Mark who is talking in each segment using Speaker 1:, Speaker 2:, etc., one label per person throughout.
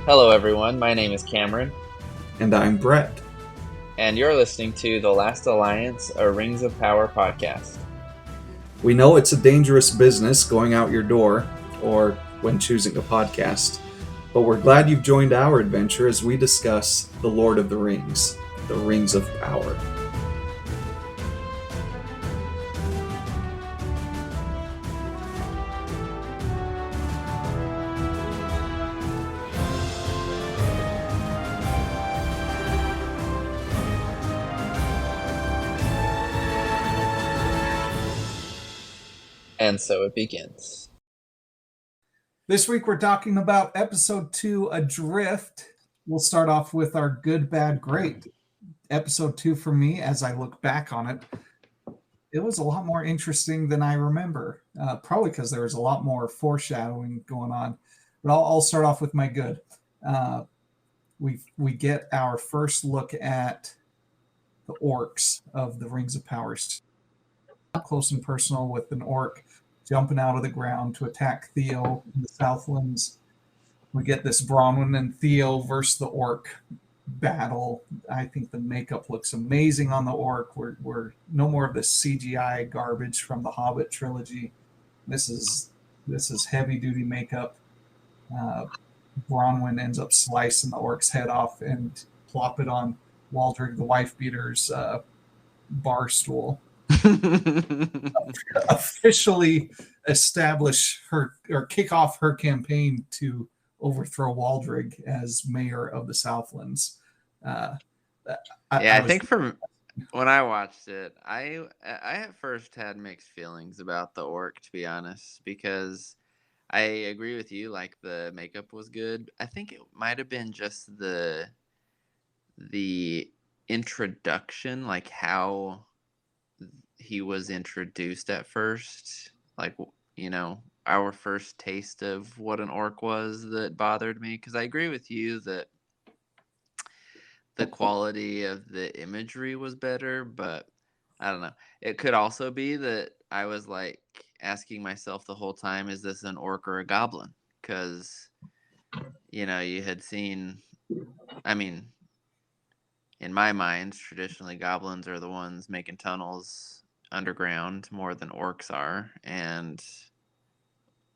Speaker 1: Hello, everyone. My name is Cameron,
Speaker 2: And I'm Brett.
Speaker 1: and you're listening to The Last Alliance, a Rings of Power podcast.
Speaker 2: We know it's a dangerous business going out your door or when choosing a podcast, but we're glad you've joined our adventure as we discuss The Lord of the Rings, the Rings of Power.
Speaker 1: And so it begins.
Speaker 3: This week we're talking about episode 2, Adrift. We'll start off with our good, bad, great. Episode 2 for me, as I look back on it, it was a lot more interesting than I remember. Probably because there was a lot more foreshadowing going on. But I'll start off with my good. We get our first look at the orcs of the Rings of Power. Up close and personal with an orc jumping out of the ground to attack Theo in the Southlands. We get this Bronwyn and Theo versus the orc battle. I think the makeup looks amazing on the orc. We're no more of the CGI garbage from the Hobbit trilogy. This is heavy duty makeup. Bronwyn ends up slicing the orc's head off and plop it on Waldrig the wife beater's bar stool. Officially establish her or kick off her campaign to overthrow Waldrig as mayor of the Southlands.
Speaker 4: I think from when I watched it, I at first had mixed feelings about the orc, to be honest, because I agree with you. Like, the makeup was good. I think it might have been just the introduction, like how he was introduced at first, like, you know, our first taste of what an orc was, that bothered me. Because I agree with you that the quality of the imagery was better, but I don't know. It could also be that I was like asking myself the whole time, is this an orc or a goblin? Because, you know, you had seen, I mean, in my mind, traditionally goblins are the ones making tunnels underground more than orcs are, and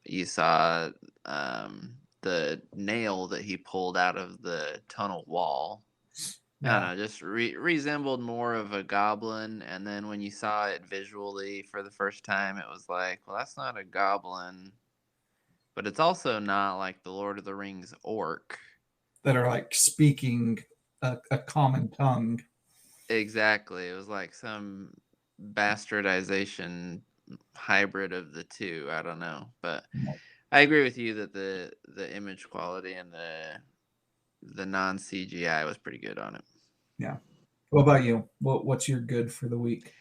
Speaker 4: you saw the nail that he pulled out of the tunnel wall. I don't know, just resembled more of a goblin. And then when you saw it visually for the first time, it was like, well, that's not a goblin, but it's also not like the Lord of the Rings orc
Speaker 3: that are like speaking a common tongue.
Speaker 4: Exactly. It was like some bastardization hybrid of the two. I don't know, but I agree with you that the image quality and the non CGI was pretty good on it.
Speaker 3: Yeah. What about you? What's your good for the week?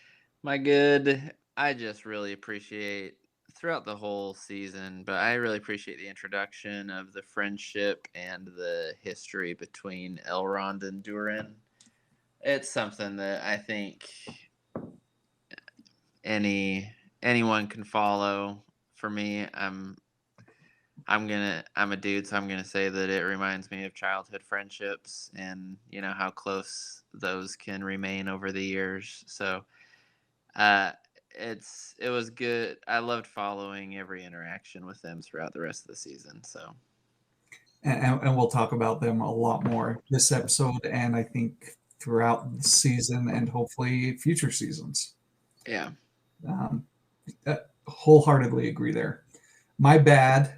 Speaker 4: My good, I just really appreciate throughout the whole season, but I really appreciate the introduction of the friendship and the history between Elrond and Durin. It's something that I think anyone can follow. For me, I'm a dude, so I'm gonna say that it reminds me of childhood friendships, and you know how close those can remain over the years. So it was good. I loved following every interaction with them throughout the rest of the season. So
Speaker 3: and we'll talk about them a lot more this episode, and I think throughout the season and hopefully future seasons.
Speaker 4: Yeah.
Speaker 3: Wholeheartedly agree there. My bad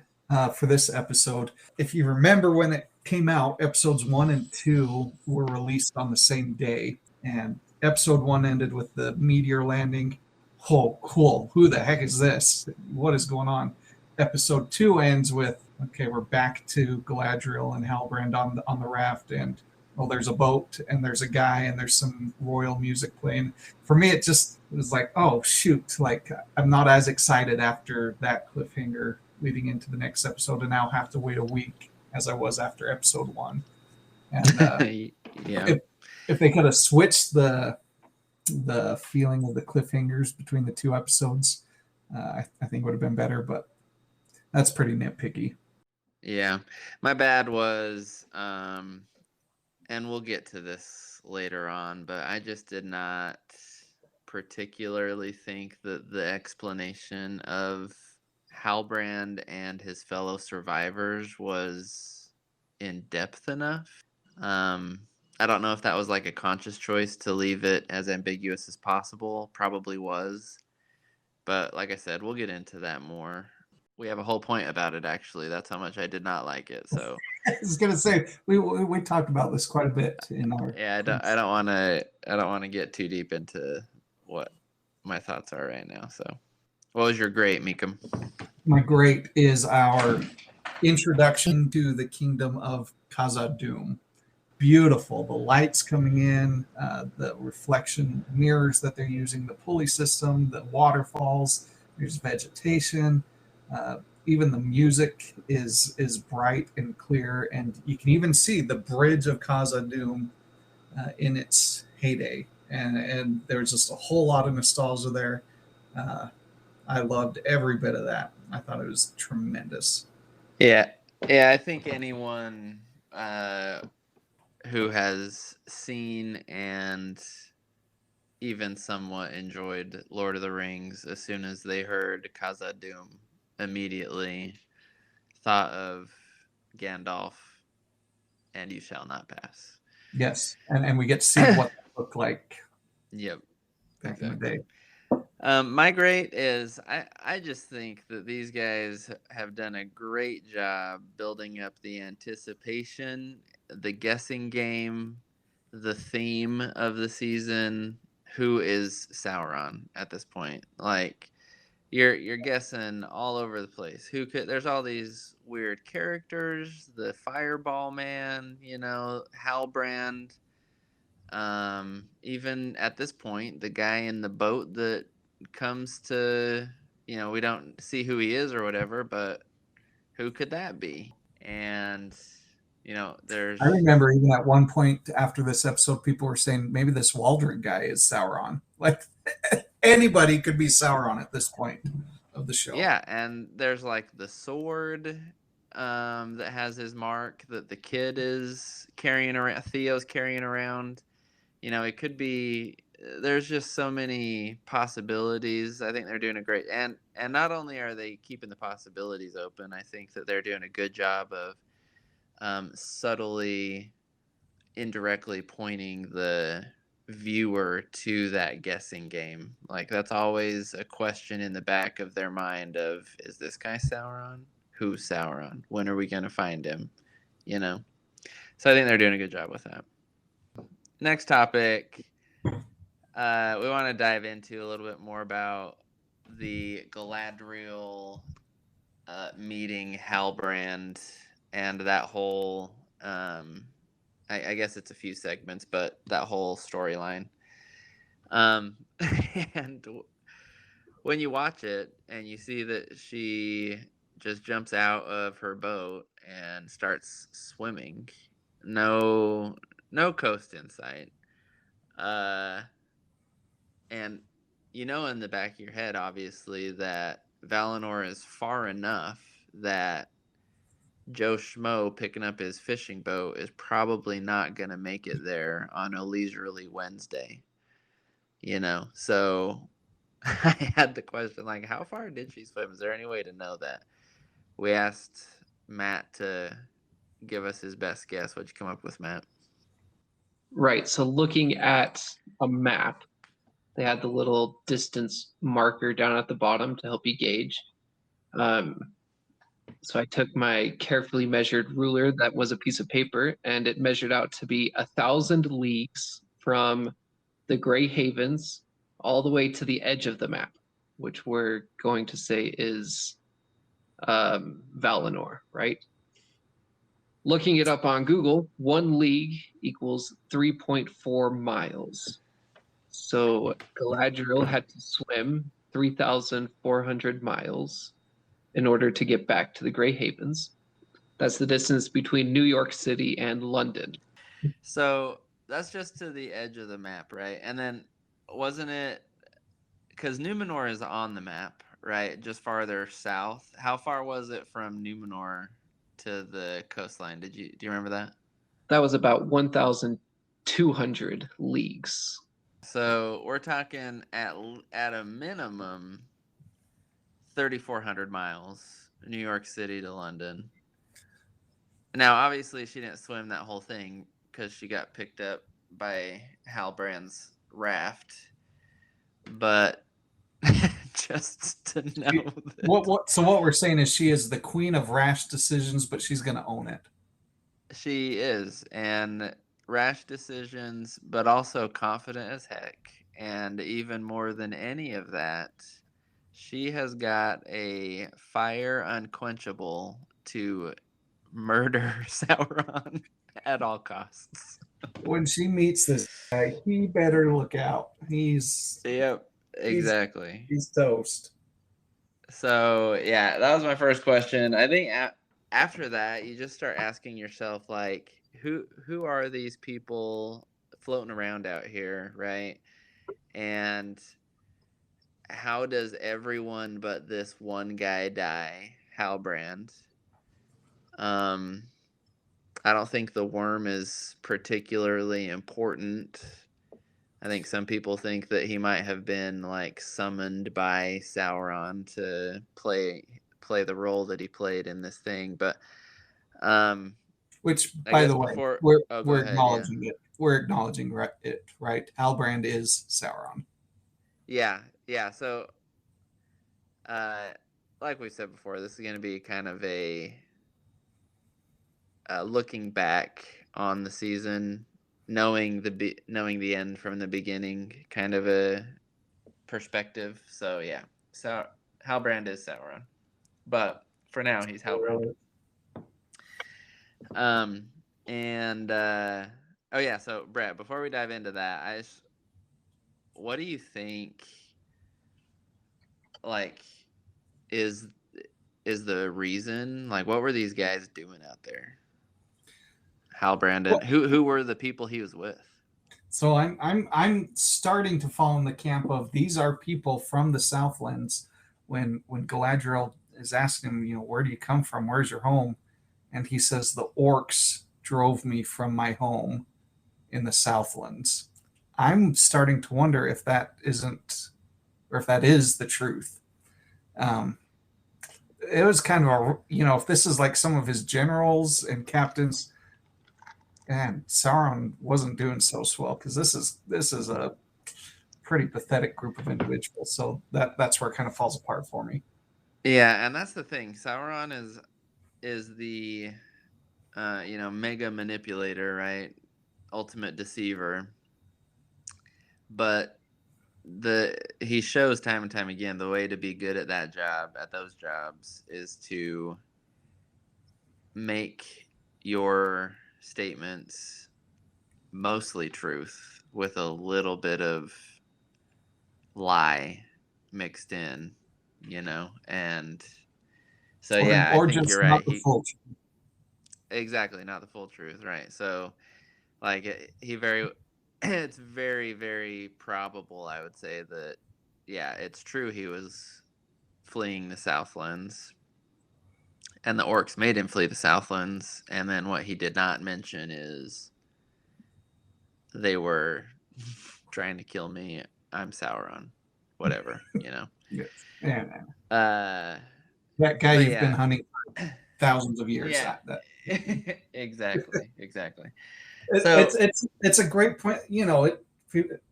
Speaker 3: for this episode. If you remember when it came out, episodes 1 and 2 were released on the same day, and episode 1 ended with the meteor landing. Oh, cool. Who the heck is this? What is going on? Episode 2 ends with, okay, we're back to Galadriel and Halbrand on the raft, and there's a boat and there's a guy and there's some royal music playing. For me, it was like, oh shoot, like I'm not as excited after that cliffhanger leading into the next episode, and now have to wait a week as I was after episode 1. And
Speaker 4: yeah,
Speaker 3: if they could have switched the feeling of the cliffhangers between the two episodes, I think would have been better. But that's pretty nitpicky.
Speaker 4: Yeah. My bad was, and we'll get to this later on, but I just did not particularly think that the explanation of Halbrand and his fellow survivors was in depth enough. I don't know if that was like a conscious choice to leave it as ambiguous as possible. Probably was. But like I said, we'll get into that more. We have a whole point about it, actually. That's how much I did not like it. So
Speaker 3: I was going to say we talked about this quite a bit in our.
Speaker 4: yeah, I don't want to get too deep into what my thoughts are right now. So, what was your great, Meekum?
Speaker 3: My great is our introduction to the kingdom of Khazad-dûm. Beautiful. The lights coming in, the reflection mirrors that they're using, the pulley system, the waterfalls. There's vegetation. Even the music is bright and clear, and you can even see the bridge of Khazad-dûm in its heyday. And there's just a whole lot of nostalgia there. I loved every bit of that. I thought it was tremendous.
Speaker 4: Yeah, I think anyone who has seen and even somewhat enjoyed Lord of the Rings, as soon as they heard Khazad-dûm, immediately thought of Gandalf and You Shall Not Pass.
Speaker 3: Yes, and we get to see what it looked like.
Speaker 4: Yep,
Speaker 3: back in the day.
Speaker 4: My great is I just think that these guys have done a great job building up the anticipation, the guessing game, the theme of the season. Who is Sauron at this point? Like you're guessing all over the place. Who could? There's all these weird characters. The Fireball Man, Halbrand. Even at this point, the guy in the boat that comes to, we don't see who he is or whatever, but who could that be? And there's.
Speaker 3: I remember even at one point after this episode, people were saying maybe this Waldron guy is Sauron. Like anybody could be Sauron at this point of the show.
Speaker 4: Yeah, and there's like the sword that has his mark that the kid is carrying around. Theo's carrying around. It could be. There's just so many possibilities. I think they're doing a great, and not only are they keeping the possibilities open, I think that they're doing a good job of subtly, indirectly pointing the viewer to that guessing game. Like that's always a question in the back of their mind of, is this guy Sauron? Who's Sauron? When are we going to find him? So I think they're doing a good job with that. Next topic, we want to dive into a little bit more about the Galadriel meeting Halbrand and that whole, I guess it's a few segments, but that whole storyline. And when you watch it and you see that she just jumps out of her boat and starts swimming, no coast in sight. And in the back of your head, obviously, that Valinor is far enough that Joe Schmo picking up his fishing boat is probably not going to make it there on a leisurely Wednesday. So I had the question, like, how far did she swim? Is there any way to know that? We asked Matt to give us his best guess. What'd you come up with, Matt?
Speaker 5: Right. So looking at a map, they had the little distance marker down at the bottom to help you gauge. So I took my carefully measured ruler that was a piece of paper, and it measured out to be 1,000 leagues from the Grey Havens all the way to the edge of the map, which we're going to say is Valinor, right? Looking it up on Google, 1 league equals 3.4 miles. So Galadriel had to swim 3,400 miles in order to get back to the Grey Havens. That's the distance between New York City and London.
Speaker 4: So that's just to the edge of the map, right? And then wasn't it, because Numenor is on the map, right? Just farther south. How far was it from Numenor to the coastline? Do you remember that?
Speaker 5: That was about 1,200 leagues.
Speaker 4: So we're talking at a minimum 3,400 miles, New York City to London. Now, obviously, she didn't swim that whole thing because she got picked up by Halbrand's raft. But just to know that
Speaker 3: So what we're saying is she is the queen of rash decisions, but she's going to own it.
Speaker 4: she is, and rash decisions, but also confident as heck. And even more than any of that, she has got a fire unquenchable to murder Sauron at all costs.
Speaker 3: When she meets this guy, he better look out. He's
Speaker 4: Yep, exactly.
Speaker 3: he's toast.
Speaker 4: So yeah, that was my first question. I think after that, you just start asking yourself, like, who are these people floating around out here, right? And how does everyone but this one guy die, Halbrand? I don't think the worm is particularly important. I think some people think that he might have been like summoned by Sauron to play the role that he played in this thing. But
Speaker 3: which,
Speaker 4: I
Speaker 3: by
Speaker 4: guess
Speaker 3: the way,
Speaker 4: before
Speaker 3: we're
Speaker 4: go ahead,
Speaker 3: acknowledging it. We're acknowledging it, right? Halbrand is Sauron.
Speaker 4: Yeah. So, like we said before, this is going to be kind of a looking back on the season, knowing the end from the beginning, kind of a perspective. So yeah, so Halbrand is Sauron, but for now he's Halbrand. Oh yeah, so Brett, before we dive into that, what do you think? Like, is the reason? Like, what were these guys doing out there? Halbrand, and who were the people he was with?
Speaker 3: So I'm starting to fall in the camp of these are people from the Southlands. When Galadriel is asking him, where do you come from? Where's your home? And he says the orcs drove me from my home in the Southlands. I'm starting to wonder if that isn't, or if that is the truth. It was kind of if this is like some of his generals and captains, and Sauron wasn't doing so swell, because this is a pretty pathetic group of individuals. So that's where it kind of falls apart for me.
Speaker 4: Yeah, and that's the thing. Sauron is the mega manipulator, right? Ultimate deceiver. But he shows time and time again the way to be good at those jobs is to make your statements mostly truth with a little bit of lie mixed in, and so I think you're right. Exactly, not the full truth, right? So like it's very, very probable, I would say, that it's true he was fleeing the Southlands, and the orcs made him flee the Southlands. And then what he did not mention is they were trying to kill me. I'm Sauron. Whatever,
Speaker 3: Yeah.
Speaker 4: That
Speaker 3: guy you've been hunting for thousands of years.
Speaker 4: Yeah. Exactly.
Speaker 3: It's a great point.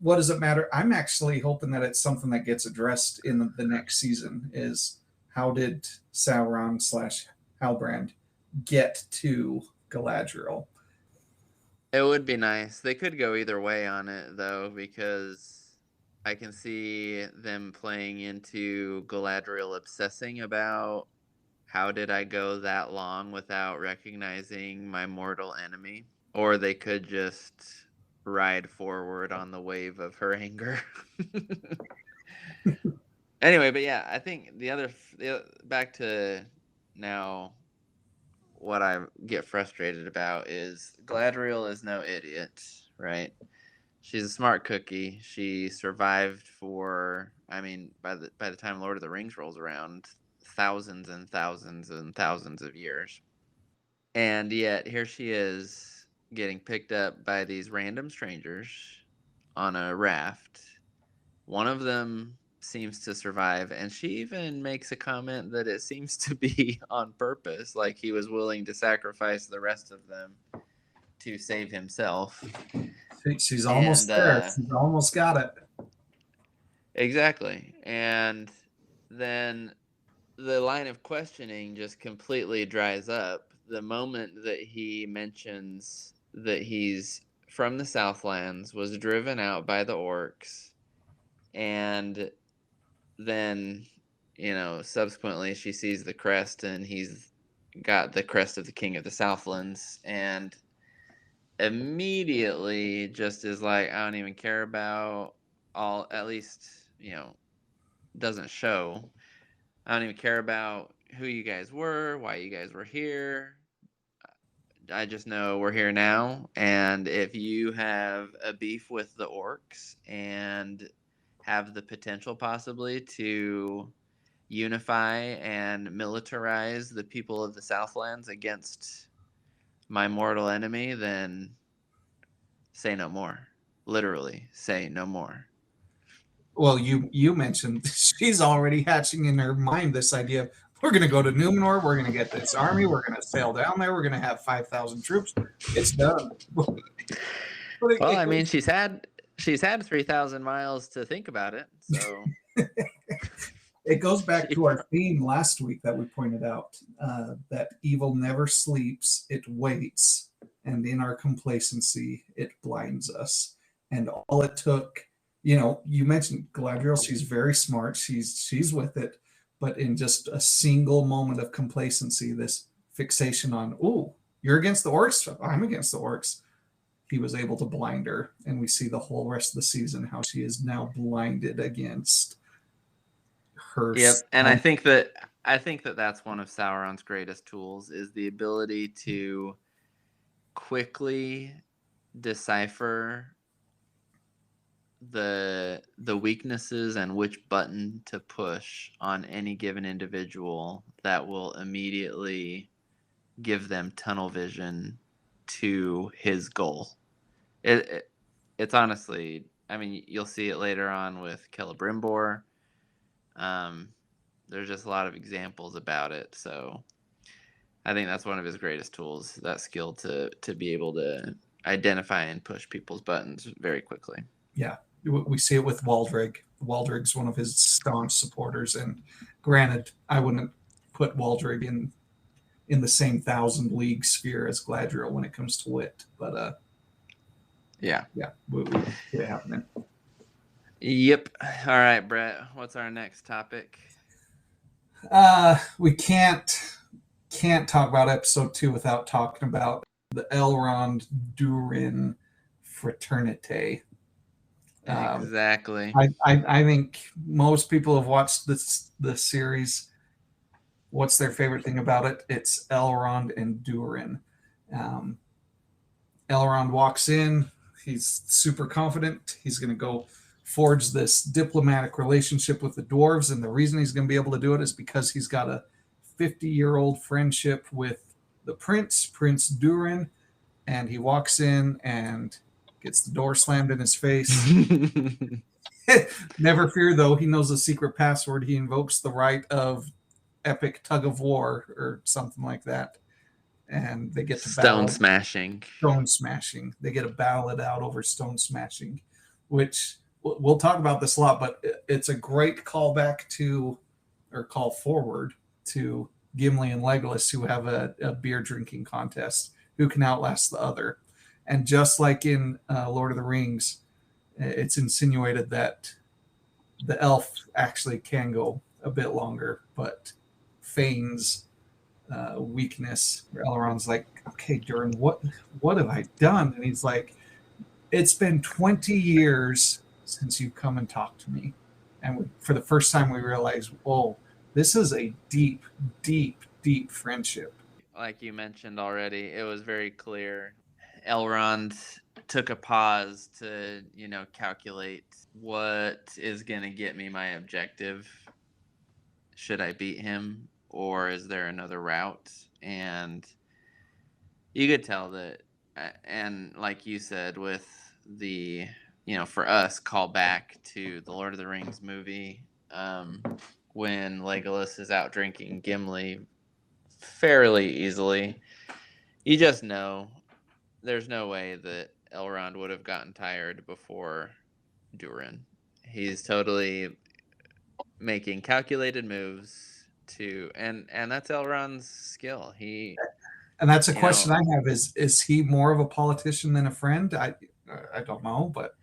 Speaker 3: What does it matter? I'm actually hoping that it's something that gets addressed in the next season. Is how did Sauron / Halbrand get to Galadriel?
Speaker 4: It would be nice. They could go either way on it, though, because I can see them playing into Galadriel obsessing about how did I go that long without recognizing my mortal enemy? Or they could just ride forward on the wave of her anger. Anyway, but yeah, I think back to now, what I get frustrated about is Galadriel is no idiot, right? She's a smart cookie. She survived for, by the time Lord of the Rings rolls around, thousands and thousands and thousands of years. And yet here she is getting picked up by these random strangers on a raft. One of them seems to survive, and she even makes a comment that it seems to be on purpose, like he was willing to sacrifice the rest of them to save himself.
Speaker 3: She's almost there. She's almost got it.
Speaker 4: Exactly. And then the line of questioning just completely dries up the moment that he mentions that he's from the Southlands, was driven out by the orcs, and then, subsequently she sees the crest, and he's got the crest of the King of the Southlands, and immediately just is like, I don't even care about all, at least, doesn't show. I don't even care about who you guys were, why you guys were here. I just know we're here now, and if you have a beef with the orcs and have the potential possibly to unify and militarize the people of the Southlands against my mortal enemy, then say no more. Literally, say no more.
Speaker 3: Well, you mentioned she's already hatching in her mind this idea of, we're going to go to Numenor, we're going to get this army, we're going to sail down there, we're going to have 5,000 troops. It's done.
Speaker 4: Well, I mean, she's had 3,000 miles to think about it, so
Speaker 3: it goes back to our theme last week that we pointed out, that evil never sleeps, it waits, and in our complacency, it blinds us. And all it took, you mentioned Galadriel, she's very smart, she's with it, but in just a single moment of complacency, this fixation on, oh, you're against the orcs, I'm against the orcs, he was able to blind her, and we see the whole rest of the season how she is now blinded against her.
Speaker 4: Yep, and I think that that's one of Sauron's greatest tools, is the ability to quickly decipher the weaknesses and which button to push on any given individual that will immediately give them tunnel vision to his goal. It's honestly, I mean, you'll see it later on with Celebrimbor. There's just a lot of examples about it, so I think that's one of his greatest tools, that skill to be able to identify and push people's buttons very quickly.
Speaker 3: Yeah, we see it with Waldreg. Waldreg's one of his staunch supporters, and granted, I wouldn't put Waldreg in the same 1,000 league sphere as Galadriel when it comes to wit, but
Speaker 4: yeah,
Speaker 3: we see it happening.
Speaker 4: Yep. All right, Brett, what's our next topic?
Speaker 3: We can't talk about episode 2 without talking about the Elrond Durin fraternity.
Speaker 4: Exactly.
Speaker 3: I think most people have watched this series. What's their favorite thing about it? It's Elrond and Durin. Elrond walks in. He's super confident. He's going to go forge this diplomatic relationship with the dwarves, and the reason he's going to be able to do it is because he's got a 50-year-old friendship with the Prince Durin, and he walks in and gets the door slammed in his face. Never fear, though. He knows the secret password. He invokes the right of epic tug of war or something like that, and they get to
Speaker 4: stone smashing.
Speaker 3: They get to battle it out over stone smashing, which we'll talk about this a lot, but it's a great callback to, or call forward to, Gimli and Legolas, who have a beer drinking contest, who can outlast the other. And just like in Lord of the Rings, it's insinuated that the elf actually can go a bit longer, but feigns weakness. Elrond's like, okay, Durin, what have I done? And he's like, it's been 20 years since you've come and talked to me. And for the first time, we realize, oh, this is a deep, deep, deep friendship.
Speaker 4: Like you mentioned already, it was very clear. Elrond took a pause to, calculate what is going to get me my objective. Should I beat him, or is there another route? And you could tell that, and like you said, with the, for us, call back to the Lord of the Rings movie, when Legolas is out drinking Gimli fairly easily, you just know there's no way that Elrond would have gotten tired before Durin. He's totally making calculated moves and that's Elrond's skill.
Speaker 3: And that's a question I have: is he more of a politician than a friend? I don't know, but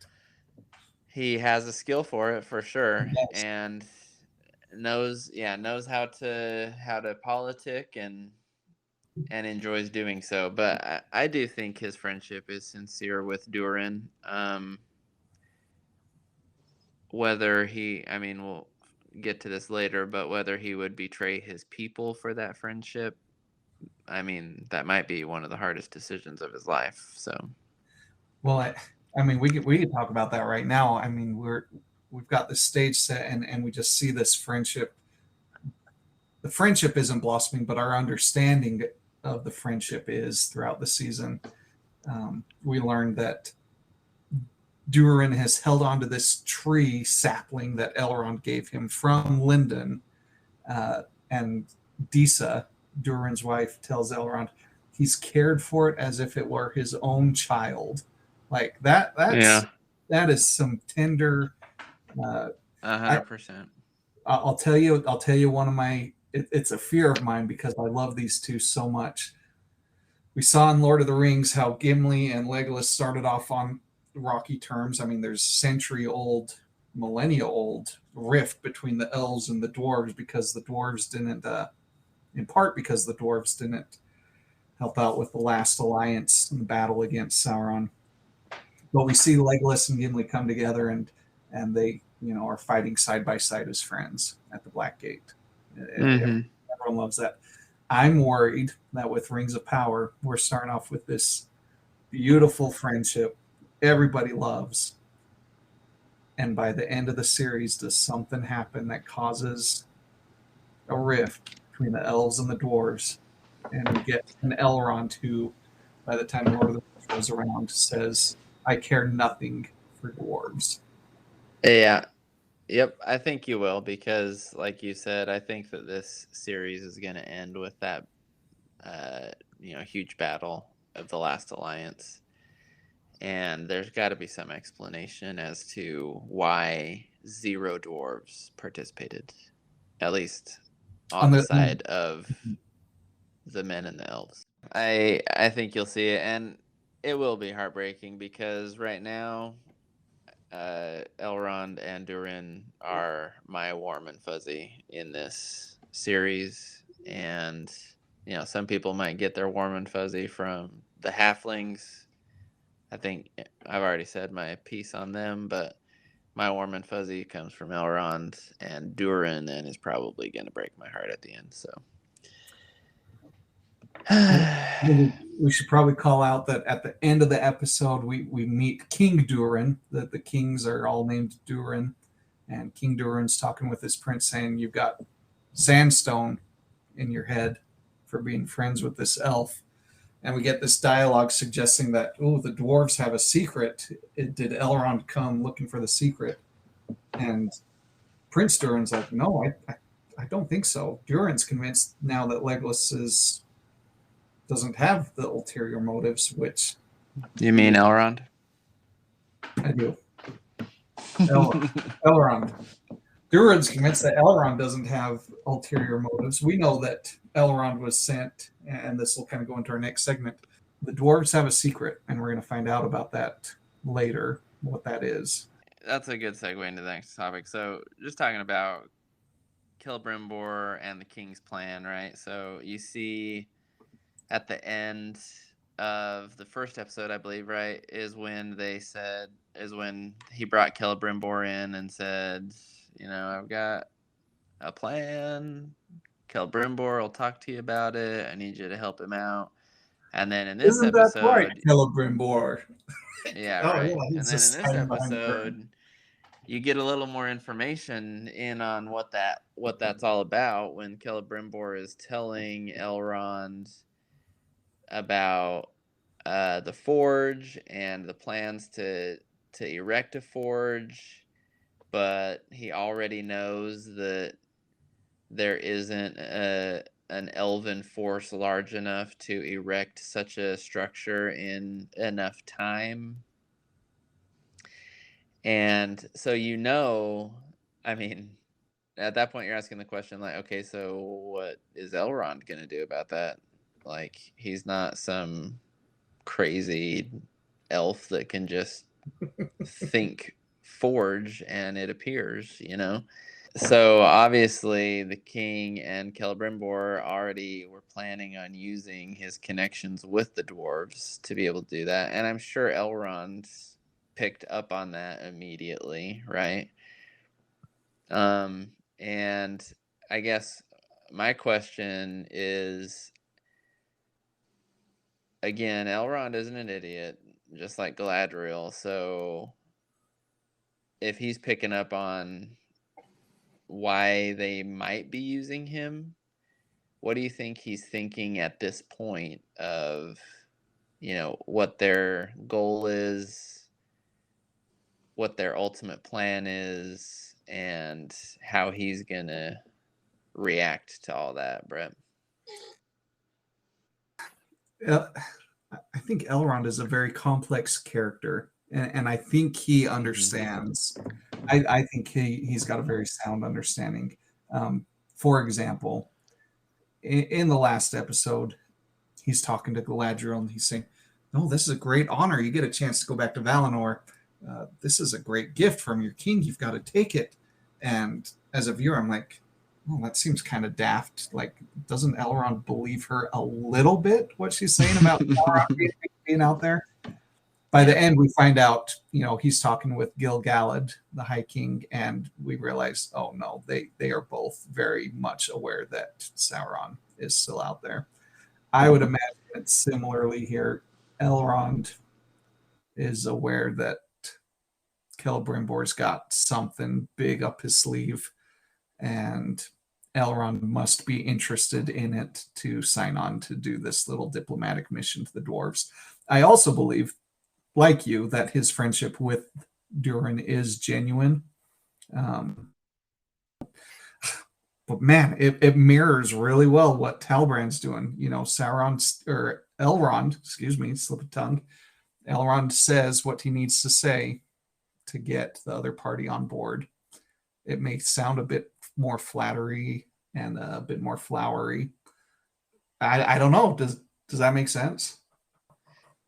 Speaker 4: he has a skill for it for sure,
Speaker 3: yes.
Speaker 4: and knows how to politic and enjoys doing so. But I do think his friendship is sincere with Durin. Whether we'll get to this later, but whether he would betray his people for that friendship, that might be one of the hardest decisions of his life. So,
Speaker 3: well, we could talk about that right now. We've got the stage set, and we just see this friendship. The friendship isn't blossoming, but our understanding of the friendship is throughout the season. We learned that Durin has held onto this tree sapling that Elrond gave him from Linden, and Disa, Durin's wife, tells Elrond he's cared for it as if it were his own child. Like that. That is some tender.
Speaker 4: 100%.
Speaker 3: I'll tell you one of my. It's a fear of mine because I love these two so much. We saw in Lord of the Rings how Gimli and Legolas started off on rocky terms. There's century-old, millennia-old rift between the elves and the dwarves because the dwarves didn't, in part because the dwarves didn't help out with the last alliance in the battle against Sauron. But we see Legolas and Gimli come together and they, are fighting side by side as friends at the Black Gate. Everyone loves that. I'm worried that with Rings of Power, we're starting off with this beautiful friendship everybody loves. And by the end of the series, does something happen that causes a rift between the elves and the dwarves? And we get an Elrond who, by the time Lord of the Rings goes around, says, I care nothing for dwarves.
Speaker 4: Yeah. Yep, I think you will, because like you said, I think that this series is going to end with that huge battle of the last alliance. And there's got to be some explanation as to why 0 dwarves participated, at least on the side of the men and the elves. I think you'll see it, and it will be heartbreaking because right now Elrond and Durin are my warm and fuzzy in this series, and some people might get their warm and fuzzy from the halflings. I think I've already said my piece on them, but my warm and fuzzy comes from Elrond and Durin, and is probably going to break my heart at the end. So
Speaker 3: we should probably call out that at the end of the episode, we meet King Durin. That the kings are all named Durin, and King Durin's talking with his prince, saying, "You've got sandstone in your head for being friends with this elf." And we get this dialogue suggesting that, the dwarves have a secret. Did Elrond come looking for the secret? And Prince Durin's like, no, I don't think so. Durin's convinced now that Legolas doesn't have the ulterior motives, which...
Speaker 4: You mean Elrond?
Speaker 3: I do. Elrond. Durin's convinced that Elrond doesn't have ulterior motives. We know that Elrond was sent, and this will kind of go into our next segment. The dwarves have a secret, and we're going to find out about that later, what that is.
Speaker 4: That's a good segue into the next topic. So just talking about Celebrimbor and the king's plan, right? So you see at the end of the first episode, I believe, right, is when he brought Celebrimbor in and said, I've got a plan. Celebrimbor will talk to you about it. I need you to help him out. And then in this episode,
Speaker 3: that right, Celebrimbor?
Speaker 4: Yeah, right. And then in this episode, you get a little more information in on what that's all about when Celebrimbor is telling Elrond about the forge and the plans to erect a forge, but he already knows that there isn't an elven force large enough to erect such a structure in enough time. And so, I mean, at that point, you're asking the question, like, okay, so what is Elrond going to do about that? Like, he's not some crazy elf that can just think forge and it appears, So obviously the king and Celebrimbor already were planning on using his connections with the dwarves to be able to do that. And I'm sure Elrond picked up on that immediately, right? And I guess my question is, again, Elrond isn't an idiot, just like Galadriel. So if he's picking up on why they might be using him, what do you think he's thinking at this point of, what their goal is, what their ultimate plan is, and how he's going to react to all that, Brett?
Speaker 3: I think Elrond is a very complex character, and I think he understands. I think he's got a very sound understanding. For example, in the last episode, he's talking to Galadriel and he's saying, "No, this is a great honor. You get a chance to go back to Valinor. This is a great gift from your king. You've got to take it." And as a viewer, I'm like, "Oh, that seems kind of daft. Like, doesn't Elrond believe her a little bit what she's saying about Elrond being out there?" By the end, we find out, he's talking with Gil-galad, the High King, and we realize, oh no, they are both very much aware that Sauron is still out there. I would imagine that similarly here, Elrond is aware that Celebrimbor's got something big up his sleeve, and Elrond must be interested in it to sign on to do this little diplomatic mission to the dwarves. I also believe, like you, that his friendship with Durin is genuine. But man, it mirrors really well what Halbrand's doing. Elrond, excuse me, slip of tongue. Elrond says what he needs to say to get the other party on board. It may sound a bit more flattery and a bit more flowery. I don't know. Does that make sense?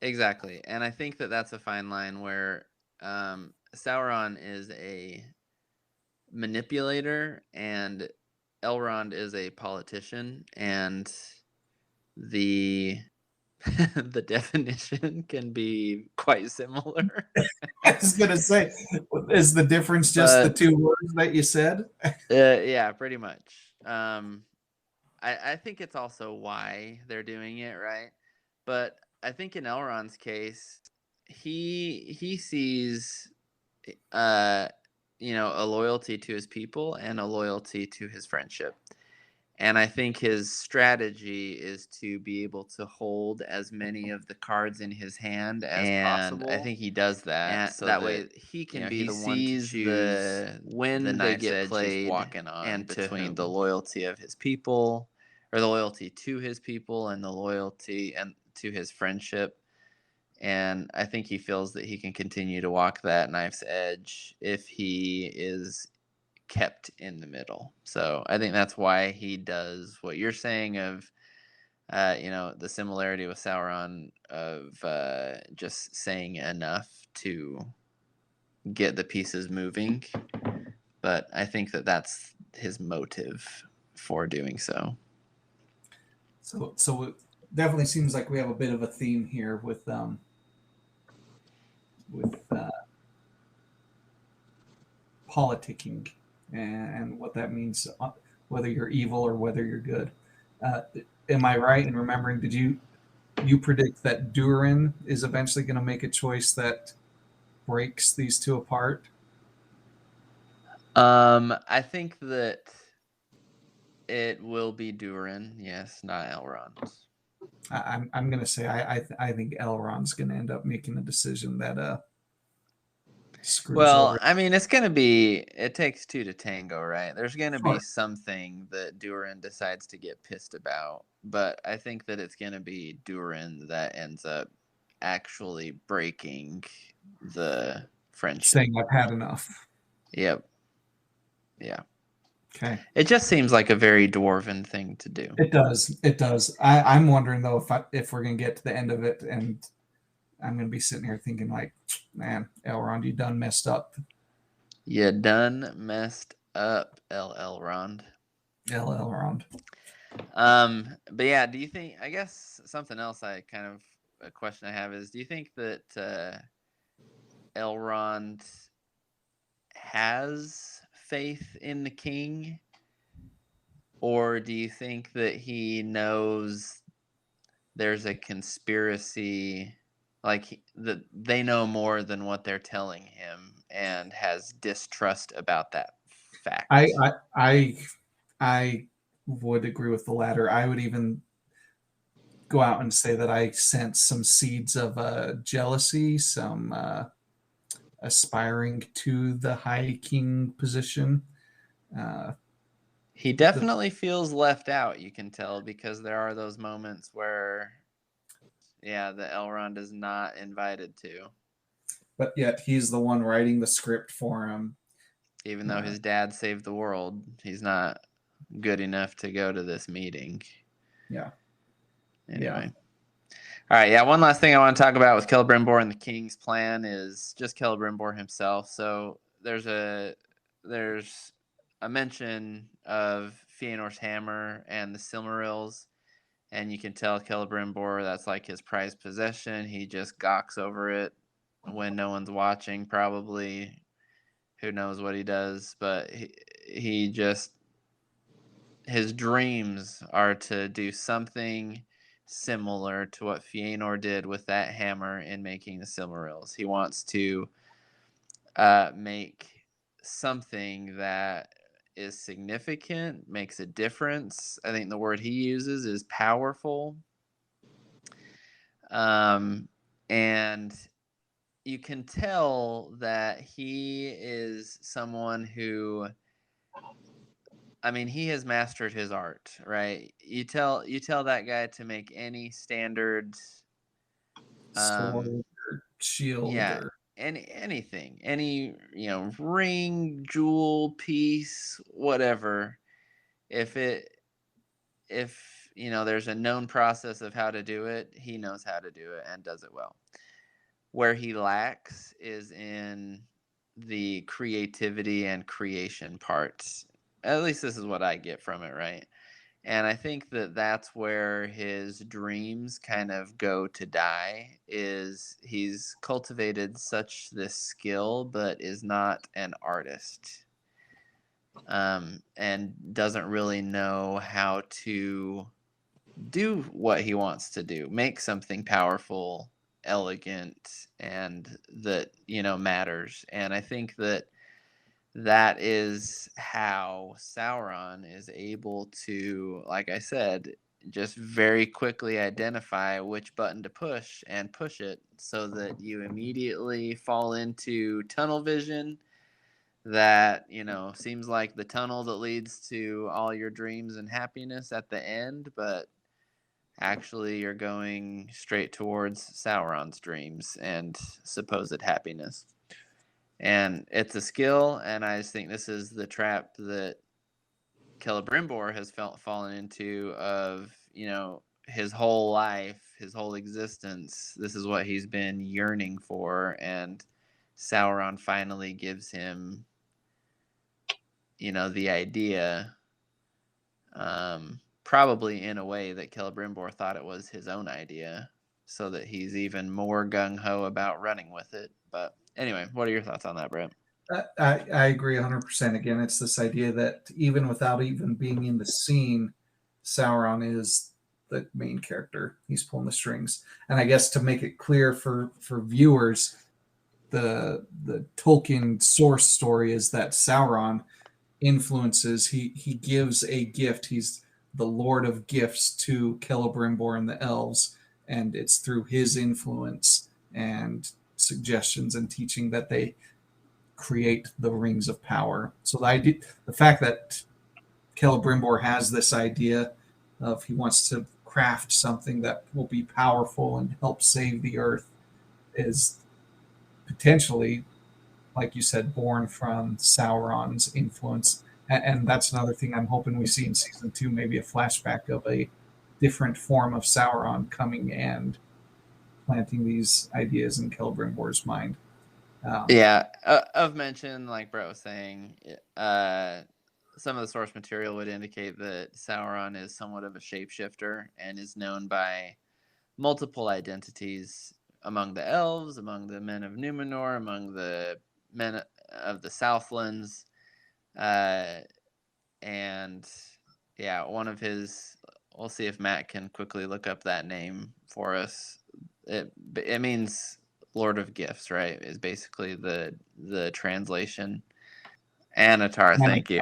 Speaker 4: Exactly. And I think that that's a fine line where Sauron is a manipulator and Elrond is a politician, and the the definition can be quite similar.
Speaker 3: I was going to say, is the difference just the two words that you said?
Speaker 4: Yeah, pretty much. I think it's also why they're doing it, right? But I think in Elrond's case, he sees a loyalty to his people and a loyalty to his friendship. And I think his strategy is to be able to hold as many of the cards in his hand as possible. I think he does that, and so that way he can be the one to choose when they get played, walking on, and between the loyalty of his people, or the loyalty to his people, and the loyalty and to his friendship. And I think he feels that he can continue to walk that knife's edge if he is kept in the middle. So I think that's why he does what you're saying of, the similarity with Sauron of just saying enough to get the pieces moving. But I think that that's his motive for doing so.
Speaker 3: So it definitely seems like we have a bit of a theme here with politicking and what that means, whether you're evil or whether you're good. Am I right in remembering, did you predict that Durin is eventually going to make a choice that breaks these two apart?
Speaker 4: I think that it will be Durin, yes, not Elrond.
Speaker 3: I'm gonna say I think Elrond's gonna end up making a decision that screws
Speaker 4: Well,
Speaker 3: over.
Speaker 4: I mean, it's going to be, it takes two to tango, right? There's going to be
Speaker 3: Sure.
Speaker 4: something that Durin decides to get pissed about, but I think that it's going to be Durin that ends up actually breaking the friendship.
Speaker 3: Saying I've had enough.
Speaker 4: Yep. Yeah.
Speaker 3: Okay.
Speaker 4: It just seems like a very dwarven thing to do.
Speaker 3: It does. It does. I'm wondering though if we're gonna get to the end of it and I'm gonna be sitting here thinking like, man, Elrond, you done messed up.
Speaker 4: You done messed up, Elrond.
Speaker 3: Elrond.
Speaker 4: But yeah, do you think, I guess something else a question I have is, do you think that Elrond has faith in the king? Or do you think that he knows there's a conspiracy, like that they know more than what they're telling him and has distrust about that fact?
Speaker 3: I would agree with the latter. I would even go out and say that I sense some seeds of jealousy, some aspiring to the High King position.
Speaker 4: He definitely feels left out, you can tell, because there are those moments where, yeah, the Elrond is not invited to.
Speaker 3: But yet he's the one writing the script for him.
Speaker 4: Even though his dad saved the world, he's not good enough to go to this meeting.
Speaker 3: Yeah.
Speaker 4: Anyway. All right, yeah, one last thing I want to talk about with Celebrimbor and the King's plan is just Celebrimbor himself. So there's a mention of Fëanor's hammer and the Silmarils, and you can tell Celebrimbor that's like his prized possession. He just gawks over it when no one's watching, probably. Who knows what he does, but he just, his dreams are to do something similar to what Fëanor did with that hammer in making the Silmarils. He wants to make something that is significant, makes a difference. I think the word he uses is powerful. And you can tell that he is someone who, I mean, he has mastered his art, right? You tell that guy to make any standard
Speaker 3: sword or shield,
Speaker 4: yeah,
Speaker 3: or
Speaker 4: anything, any, ring, jewel, piece, whatever. If there's a known process of how to do it, he knows how to do it and does it well. Where he lacks is in the creativity and creation parts. At least this is what I get from it, right? And I think that that's where his dreams kind of go to die, is he's cultivated such this skill, but is not an artist. And doesn't really know how to do what he wants to do, make something powerful, elegant, and that, matters. And I think that is how Sauron is able to, like I said, just very quickly identify which button to push and push it so that you immediately fall into tunnel vision that, seems like the tunnel that leads to all your dreams and happiness at the end, but actually you're going straight towards Sauron's dreams and supposed happiness. And it's a skill, and I just think this is the trap that Celebrimbor has fallen into of, his whole life, his whole existence. This is what he's been yearning for, and Sauron finally gives him, the idea, probably in a way that Celebrimbor thought it was his own idea, so that he's even more gung-ho about running with it. But anyway, what are your thoughts on that, Brett?
Speaker 3: I agree 100%. Again, it's this idea that even without even being in the scene, Sauron is the main character. He's pulling the strings. And I guess to make it clear for viewers, the Tolkien source story is that Sauron influences, he gives a gift. He's the Lord of Gifts to Celebrimbor and the elves, and it's through his influence and suggestions and teaching that they create the rings of power. So the fact that Celebrimbor has this idea of he wants to craft something that will be powerful and help save the earth is potentially, like you said, born from Sauron's influence. And that's another thing I'm hoping we see in season 2, maybe a flashback of a different form of Sauron coming and planting these ideas in Celebrimbor's mind.
Speaker 4: Yeah, of mention, like Brett was saying, some of the source material would indicate that Sauron is somewhat of a shapeshifter and is known by multiple identities among the elves, among the men of Numenor, among the men of the Southlands. And yeah, one of his, we'll see if Matt can quickly look up that name for us. It means Lord of Gifts, right? Is basically the translation. Anatar, thank you.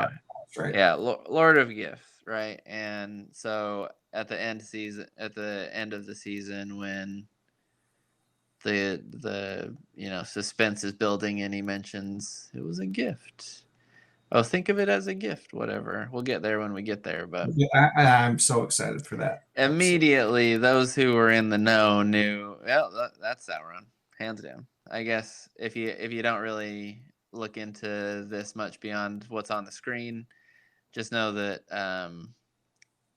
Speaker 3: Right.
Speaker 4: Yeah, Lord of Gifts, right? And so at the end of the season, when the suspense is building, and he mentions it was a gift. Oh, think of it as a gift, whatever. We'll get there when we get there, but
Speaker 3: yeah, I'm so excited for that.
Speaker 4: immediately those who were in the know knew, well, that's Sauron, hands down. I guess if you don't really look into this much beyond what's on the screen, just know that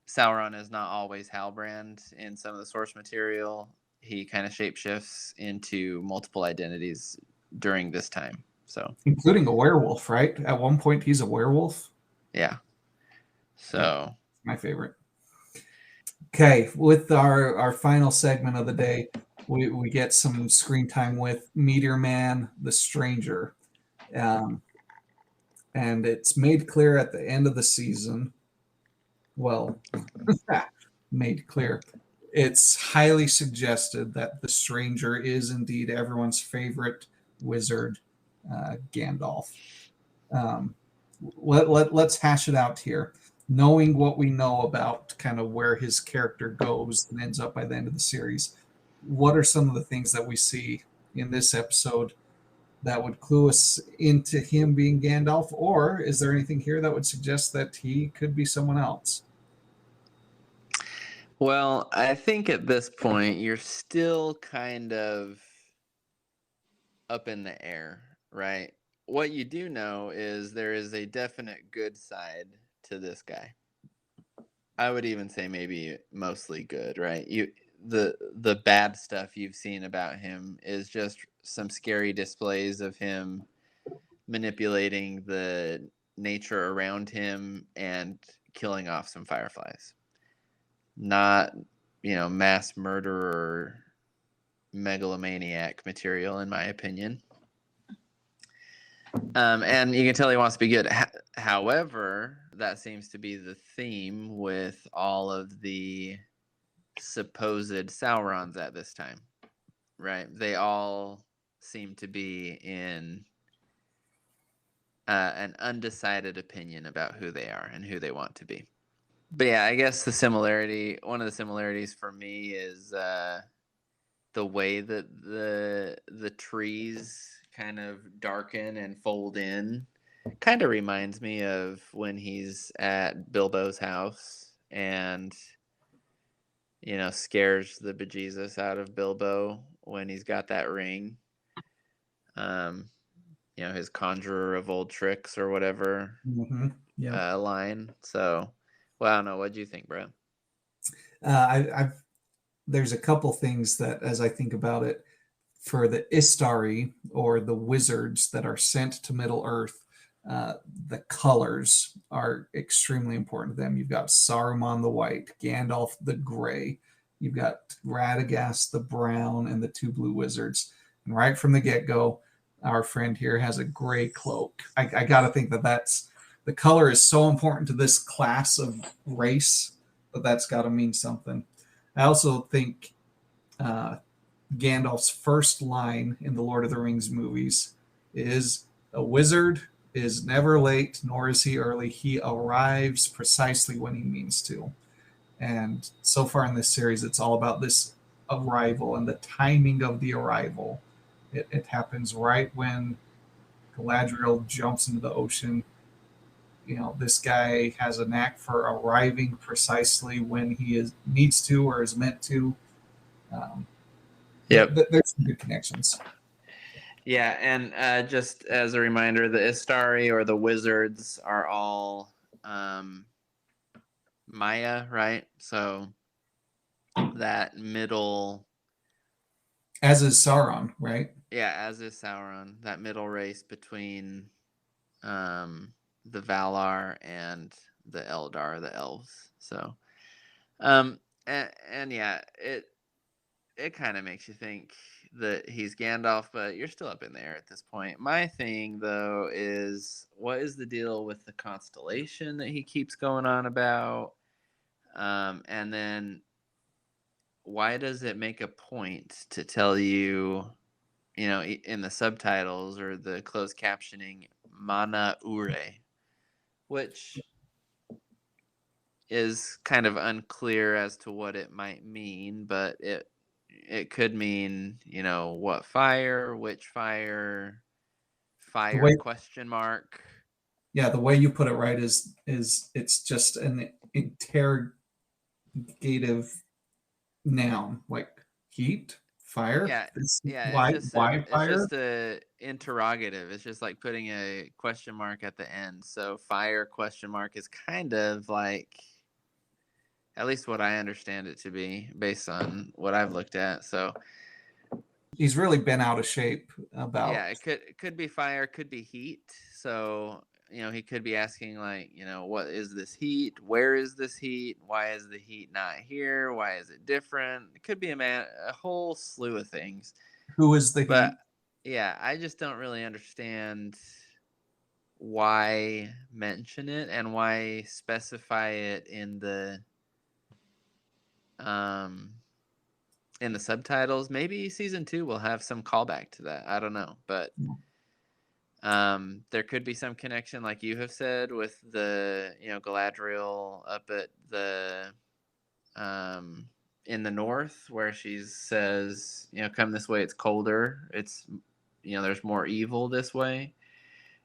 Speaker 4: Sauron is not always Halbrand. In some of the source material, he kind of shapeshifts into multiple identities during this time. So,
Speaker 3: including a werewolf, right? At one point, he's a werewolf.
Speaker 4: Yeah. So,
Speaker 3: my favorite. Okay, with our final segment of the day, we get some screen time with Meteor Man, the Stranger. And it's made clear at the end of the season. Well, made clear. It's highly suggested that the Stranger is indeed everyone's favorite wizard, Gandalf. Let's hash it out here. Knowing what we know about kind of where his character goes and ends up by the end of the series, what are some of the things that we see in this episode that would clue us into him being Gandalf? Or is there anything here that would suggest that he could be someone else?
Speaker 4: Well, I think at this point, you're still kind of up in the air, right? What you do know is there is a definite good side to this guy. I would even say maybe mostly good, right? The bad stuff you've seen about him is just some scary displays of him manipulating the nature around him and killing off some fireflies. Not, mass murderer, megalomaniac material, in my opinion. And you can tell he wants to be good. However, that seems to be the theme with all of the supposed Saurons at this time, right? They all seem to be in an undecided opinion about who they are and who they want to be. But yeah, I guess one of the similarities for me is the way that the trees kind of darken and fold in. Kind of reminds me of when he's at Bilbo's house and scares the bejesus out of Bilbo when he's got that ring. His conjurer of old tricks or whatever line. So, well, I don't know. What do you think, Brett?
Speaker 3: There's a couple things that, as I think about it, for the Istari, or the wizards that are sent to Middle Earth, the colors are extremely important to them. You've got Saruman the white, Gandalf the gray, you've got Radagast the brown, and the two blue wizards. And right from the get-go, our friend here has a gray cloak. I got to think that's the color is so important to this class of race that's got to mean something. I also think Gandalf's first line in the Lord of the Rings movies is, "A wizard is never late, nor is he early. He arrives precisely when he means to." And so far in this series, it's all about this arrival and the timing of the arrival. It happens right when Galadriel jumps into the ocean. This guy has a knack for arriving precisely when he needs to or is meant to. There's some good connections.
Speaker 4: Yeah, and just as a reminder, the Istari or the wizards are all Maya, right? So that middle,
Speaker 3: as is Sauron, right?
Speaker 4: Yeah, as is Sauron, that middle race between the Valar and the Eldar, the elves. So, and yeah, it kind of makes you think that he's Gandalf, but you're still up in the air at this point. My thing, though, is what is the deal with the constellation that he keeps going on about? And then why does it make a point to tell you, in the subtitles or the closed captioning, Mana Ure, which is kind of unclear as to what it might mean, but it could mean, what fire, which fire, question mark.
Speaker 3: Yeah, the way you put it right is it's just an interrogative noun, like heat, fire. Why
Speaker 4: It's just a interrogative. It's just like putting a question mark at the end. So fire question mark is kind of like, at least what I understand it to be based on what I've looked at. So
Speaker 3: he's really been out of shape about.
Speaker 4: Yeah, it could be fire, could be heat. So, he could be asking like, what is this heat? Where is this heat? Why is the heat not here? Why is it different? It could be a whole slew of things.
Speaker 3: Who is the heat?
Speaker 4: Yeah, I just don't really understand why mention it and why specify it in the subtitles. Maybe season 2 will have some callback to that. I don't know, but there could be some connection, like you have said, with the Galadriel up at the in the north, where she says, come this way, it's colder. It's there's more evil this way.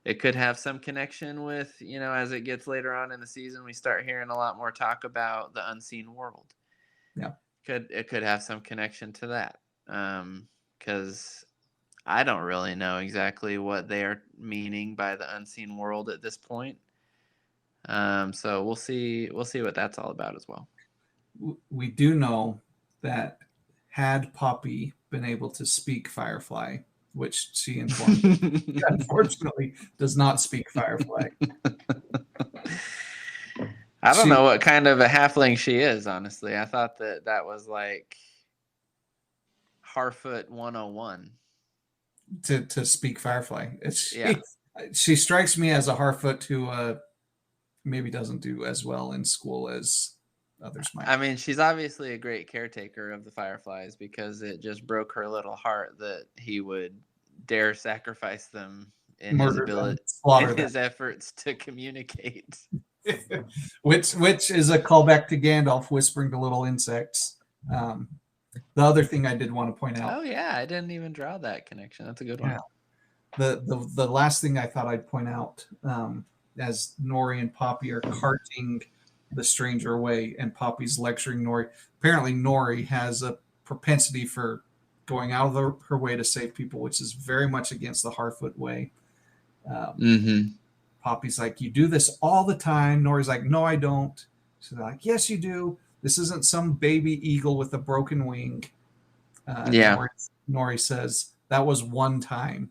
Speaker 4: It could have some connection with, as it gets later on in the season, we start hearing a lot more talk about the unseen world.
Speaker 3: Yeah.
Speaker 4: It could have some connection to that. Because I don't really know exactly what they are meaning by the unseen world at this point. So we'll see what that's all about as well.
Speaker 3: We do know that had Poppy been able to speak Firefly, which she informed me, unfortunately does not speak Firefly.
Speaker 4: I don't know what kind of a halfling she is, honestly. I thought that was like Harfoot 101.
Speaker 3: To speak Firefly. She strikes me as a Harfoot who maybe doesn't do as well in school as others might.
Speaker 4: I mean, she's obviously a great caretaker of the Fireflies, because it just broke her little heart that he would dare sacrifice them in his ability, in his efforts to communicate.
Speaker 3: which is a callback to Gandalf whispering to little insects. The other thing I did want to point out.
Speaker 4: Oh yeah, I didn't even draw that connection. That's a good one.
Speaker 3: The last thing I thought I'd point out, as Nori and Poppy are carting the stranger away, and Poppy's lecturing Nori. Apparently, Nori has a propensity for going out of her way to save people, which is very much against the Harfoot way. Poppy's like, "You do this all the time." Nori's like, "No, I don't." She's like, "Yes, you do. This isn't some baby eagle with a broken wing." Nori says, "That was one time."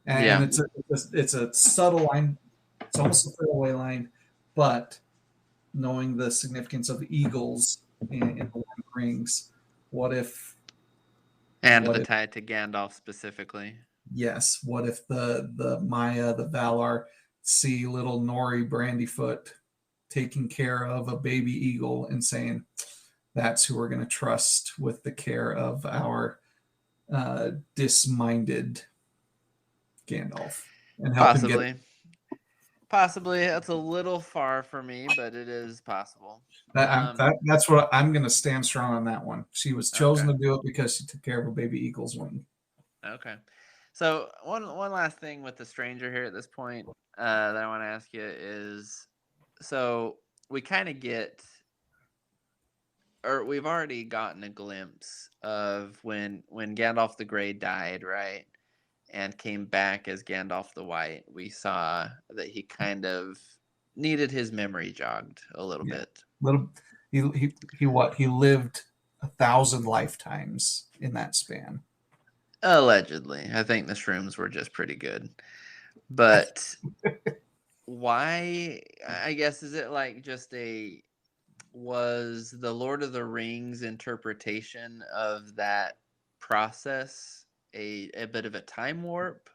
Speaker 3: And it's a subtle line. It's almost a throwaway line, but knowing the significance of eagles in the Lord of the Rings, what if...
Speaker 4: And the tie to Gandalf specifically.
Speaker 3: Yes. What if the Maya, the Valar, see little Nori Brandyfoot taking care of a baby eagle and saying, that's who we're going to trust with the care of our disminded Gandalf, and help
Speaker 4: possibly
Speaker 3: him
Speaker 4: Possibly. That's a little far for me, but it is possible.
Speaker 3: That's what I'm going to stand strong on that one. She was chosen
Speaker 4: Okay.
Speaker 3: to do it because she took care of a baby eagle's wing.
Speaker 4: Okay. So one last thing with the stranger here at this point that I want to ask you is, so we kind of get, or we've already gotten a glimpse of when Gandalf the Grey died, right? And came back as Gandalf the White. We saw that he kind of needed his memory jogged a little bit.
Speaker 3: He lived 1,000 lifetimes in that span.
Speaker 4: Allegedly. I think the shrooms were just pretty good. But why, I guess, is it like just was the Lord of the Rings interpretation of that process a bit of a time warp?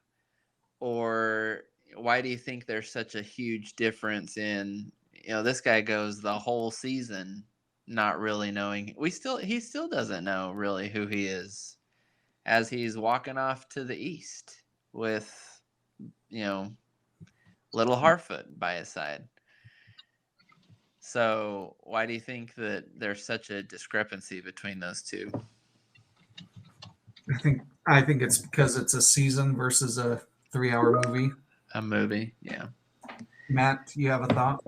Speaker 4: Or why do you think there's such a huge difference in, this guy goes the whole season not really knowing, he still doesn't know really who he is, as he's walking off to the east with, little Harfoot by his side. So why do you think that there's such a discrepancy between those two?
Speaker 3: I think it's because it's a season versus a 3-hour movie.
Speaker 4: A movie, yeah.
Speaker 3: Matt, you have a thought?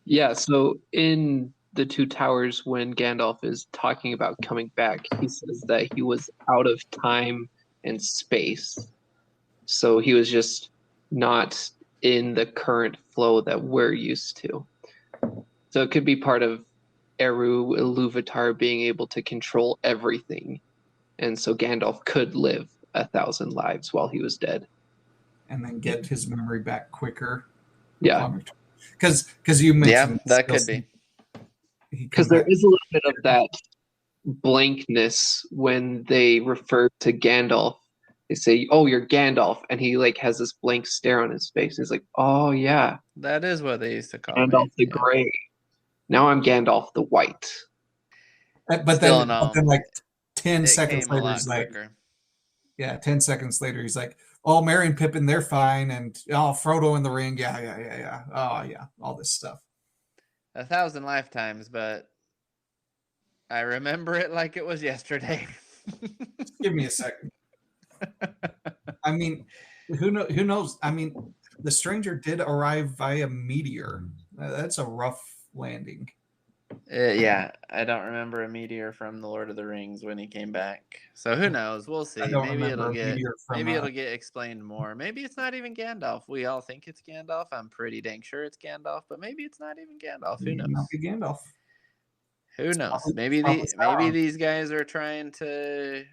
Speaker 5: Yeah, so in the Two Towers, when Gandalf is talking about coming back, he says that he was out of time and space. So he was just not in the current flow that we're used to. So it could be part of Eru Ilúvatar being able to control everything. And so Gandalf could live 1,000 lives while he was dead.
Speaker 3: And then get his memory back quicker.
Speaker 5: Yeah.
Speaker 3: Because you mentioned...
Speaker 4: Yeah, that could be.
Speaker 5: Because there is a little bit of that blankness when they refer to Gandalf. They say, "Oh, you're Gandalf," and he has this blank stare on his face. He's like, "Oh yeah,
Speaker 4: that is what they used to call
Speaker 5: Gandalf
Speaker 4: me.
Speaker 5: the Grey. Now I'm Gandalf the White."
Speaker 3: But then 10 seconds later, he's like,
Speaker 4: quicker.
Speaker 3: Yeah, 10 seconds later, he's like, "Oh, Merry and Pippin, they're fine, and Frodo in the ring, yeah. Oh yeah, all this stuff."
Speaker 4: 1,000 lifetimes, but I remember it like it was yesterday.
Speaker 3: Just give me a second. I mean, who knows? I mean, the stranger did arrive via meteor. That's a rough landing.
Speaker 4: Yeah, I don't remember a meteor from the Lord of the Rings when he came back. So who knows? We'll see. Maybe it'll get explained more. Maybe it's not even Gandalf. We all think it's Gandalf. I'm pretty dang sure it's Gandalf, but maybe it's not even Gandalf. Who knows?
Speaker 3: Not be Gandalf.
Speaker 4: Who knows? Maybe these guys are trying to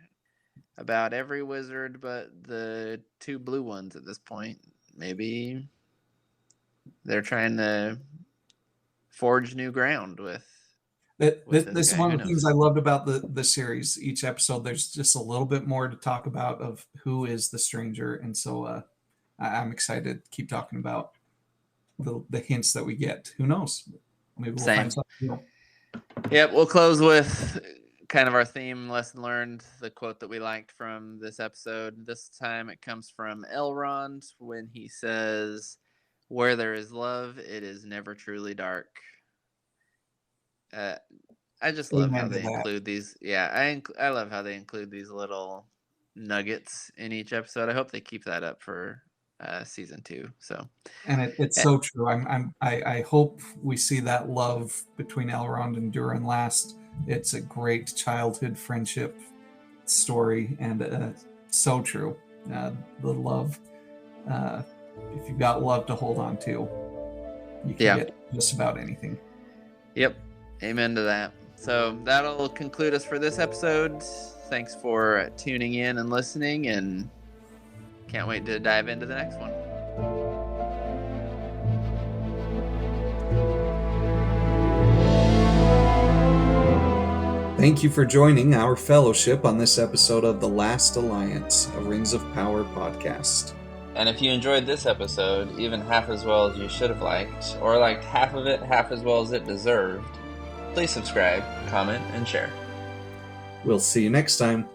Speaker 4: about every wizard but the 2 blue ones at this point. Maybe they're trying to forge new ground with
Speaker 3: this is one of the things I loved about the series. Each episode, there's just a little bit more to talk about of who is the stranger, and so I'm excited to keep talking about the hints that we get. Who knows? Maybe we'll find something new.
Speaker 4: Yep, we'll close with kind of our theme, lesson learned, the quote that we liked from this episode. This time it comes from Elrond when he says, "Where there is love, it is never truly dark." I just love how they include these. Yeah, I love how they include these little nuggets in each episode. I hope they keep that up for season 2. So,
Speaker 3: and it's so true. I hope we see that love between Elrond and Durin last. It's a great childhood friendship story, and so true. The love. If you've got love to hold on to, you can get just about anything.
Speaker 4: Yep. Amen to that. So that'll conclude us for this episode. Thanks for tuning in and listening, and can't wait to dive into the next one.
Speaker 2: Thank you for joining our fellowship on this episode of The Last Alliance, a Rings of Power podcast.
Speaker 1: And if you enjoyed this episode even half as well as you should have liked, or liked half of it half as well as it deserved, please subscribe, comment, and share.
Speaker 2: We'll see you next time.